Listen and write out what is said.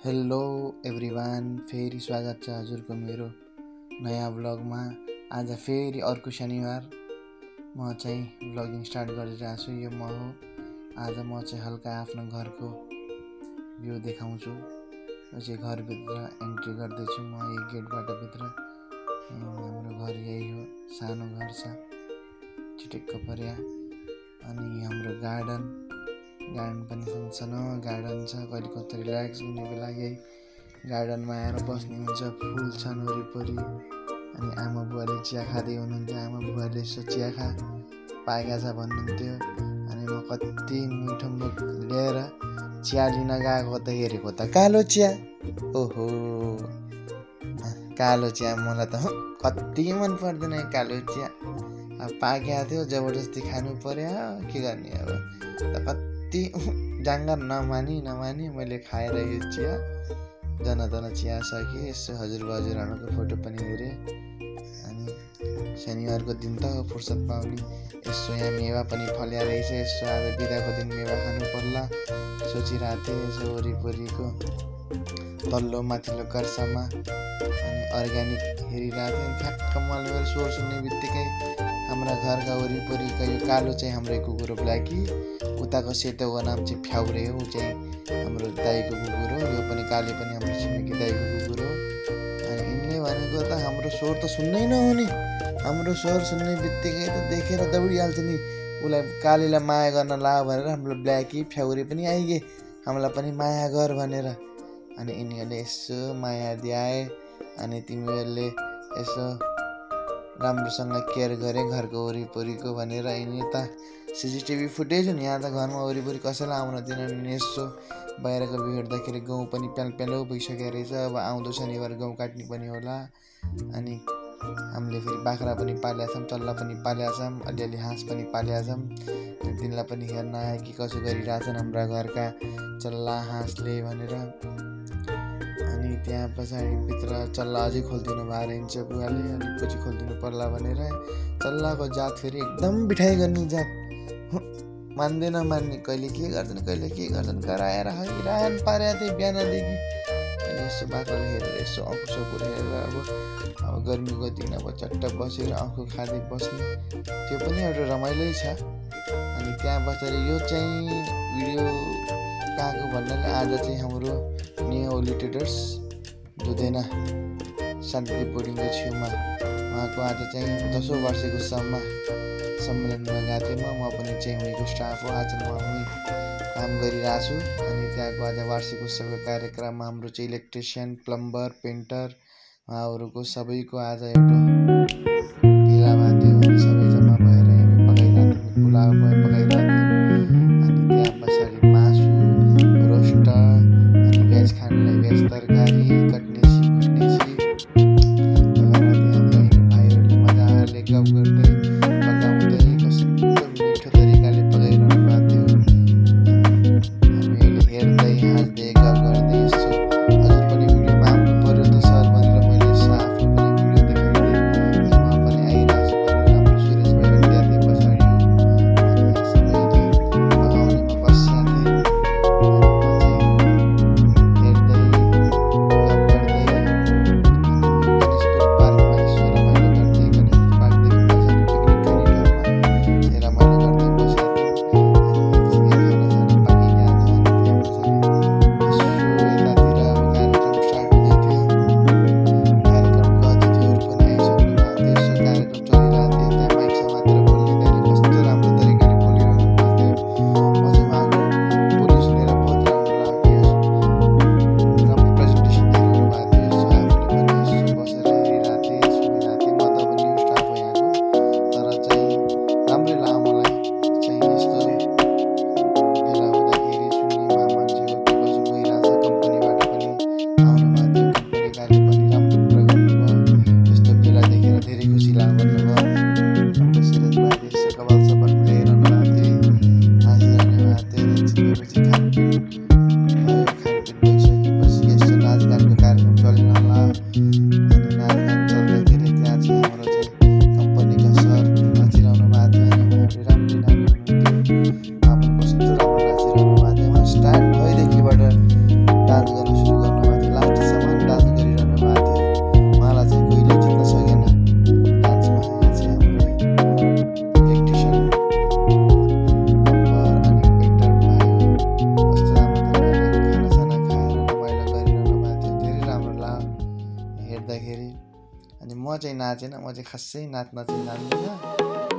Hello everyone, फेरि स्वागत छ हजुरको मेरो नयाँ भ्लगमा। आज फेरि अर्को शनिबार म चाहिँ भ्लगिङ स्टार्ट गरिरहेको छु। यो म हो। आज म चाहिँ हल्का आफ्नो घरको भ्यू देखाउँछु। यो चाहिँ घरभित्र एन्ट्री गर्दैछु म यही गेटबाट भित्र। हाम्रो घर यही हो, सानो घर छ चिटिक्क पर्या। अनि हाम्रो गार्डन पनि सानो गार्डन छ। कहिले कता रिल्याक्स हुने बेला यही गार्डनमा आएर बस्ने हुन्छ। फुल छन् वरिपरि। अनि आमा बुवाले चिया खाँदै हुनुहुन्थ्यो। आमा बुवाले यसो चिया पाएका छ भन्नुहुन्थ्यो। अनि म कति मिठो मुख लिएर चिया लिन गएको त हेरेको त कालो चिया। ओहो, कालो चिया मलाई त कति मन पर्दैन कालो चिया। अब पाकेको थियो, जबरजस्ती खानु पर्यो, के गर्ने अब। कति जाँगर नमानी मैले खाएर यो चिया जनातन चिया सकेँ। यसो हजुरबाजुहरूको फोटो पनि हेरेँ। अनि शनिबारको दिन त फुर्सद पाउने। यसो यहाँ मेवा पनि फल्या रहेछ। यसो आज बिदाको दिन मेवा खानु पर्ला सोचिरहेको थिएँ। यसो वरिपरिको तल्लो माथिल्लो कर्सामा अनि अर्ग्यानिक हेरिरहेको थिएँ। ठ्याक्क मैले मेरो स्वर सुन्ने बित्तिकै हाम्रा घरका वरिपरिका यो कालो चाहिँ हाम्रो कुकुर हो ब्ल्याकी, उताको सेतोको नाम चाहिँ फ्याउरे हो। ऊ चाहिँ हाम्रो दाइको कुकुर हो। यो पनि काले पनि हाम्रो छिमेकी दाइको कुकुर हो। अनि यिनले भनेको त हाम्रो स्वर त सुन्नै नहुने। हाम्रो स्वर सुन्ने बित्तिकै त देखेर दौडिहाल्छ नि। उसलाई कालीलाई माया गर्न ला भनेर हाम्रो ब्ल्याकी फ्याउरे पनि आइगे हामीलाई पनि माया गर भनेर। अनि यिनीहरूले यसो माया दिए। अनि तिमीहरूले यसो राम्रोसँग केयर गरे घरको वरिपरिको भनेर। यिनी त सिसिटिभी फुटेज नि यहाँ त घरमा वरिपरि कसैलाई आउन दिनन्। यसो बाहिरको भ्यू हेर्दाखेरि गाउँ पनि प्यालो भइसकेको रहेछ। अब आउँदो शनिबार गाउँ काट्ने पनि होला। अनि हामीले फेरि बाख्रा पनि पालेका छौँ, चल्ला पनि पालेका छौँ, अलिअलि हाँस पनि पालेका छौँ। तिनलाई पनि हेर्न आए कि कसो गरिरहेछन् हाम्रा घरका चल्ला हाँसले भनेर। अनि त्यहाँ पछाडि भित्र चल्ला अझै खोलिदिनु भएको रहन्छ बुवाले। अलिक पछि खोलिदिनु पर्ला भनेर। चल्लाको जात फेरि एकदम बिठाइ गर्ने जात, मान्दैन मान्ने। कहिले के गर्छन् कराएर हैरान पारेको थिएँ बिहानदेखि। अनि यसो बाख्राले हेरेर यसो आँखु सकुर हेरेर अब गर्मीको दिन अब चट्ट बसेर आँखु खाँदै बस्ने, त्यो पनि एउटा रमाइलै छ। अनि त्यहाँ पछाडि यो चाहिँ भिडियो कहाँको भन्नाले आज चाहिँ हाम्रो न्यू होली ट्रेडर्स दुधेना शान्ति बोर्डिङको छेउमा उहाँको आज चाहिँ 10औं वार्षिक उत्सवमा सम्मेलनमा गएको थिएँ। म पनि चाहिँ उनीको स्टाफ हो। आज म उहीँ काम गरिरहेको छु। अनि त्यहाँको आज वार्षिक उत्सवको कार्यक्रममा हाम्रो चाहिँ इलेक्ट्रिसियन, प्लम्बर, पेन्टर उहाँहरूको सबैको आज एउटा ढिला भएको थियो। अनि सबै जम्मा भएर हामी पकाइरहेको थियौँ, पुलाउ पकाइरहेको थियौँ। अनि त्यहाँ पछाडि मासु, रोस्ट, अनि भेज खानेलाई भेज तरकारी, कटनेसी भाइहरूले मजाले गफ गर्दै पकाउँदै कस्तो मिठो तरिकाले पकाइरहनु भएको थियो। हामीहरूले हेर्दै हाँस्दै गफ गर्दै यसो हजुर पनि भिडियोमा आउनु पर्यो त सर भनेर मैले यसो आफ्नो पनि भिडियो देखाउँदै म पनि आइरहेको छु म चाहिँ नाचेन, म चाहिँ खासै नाच्न चाहिँ जान्दिनँ।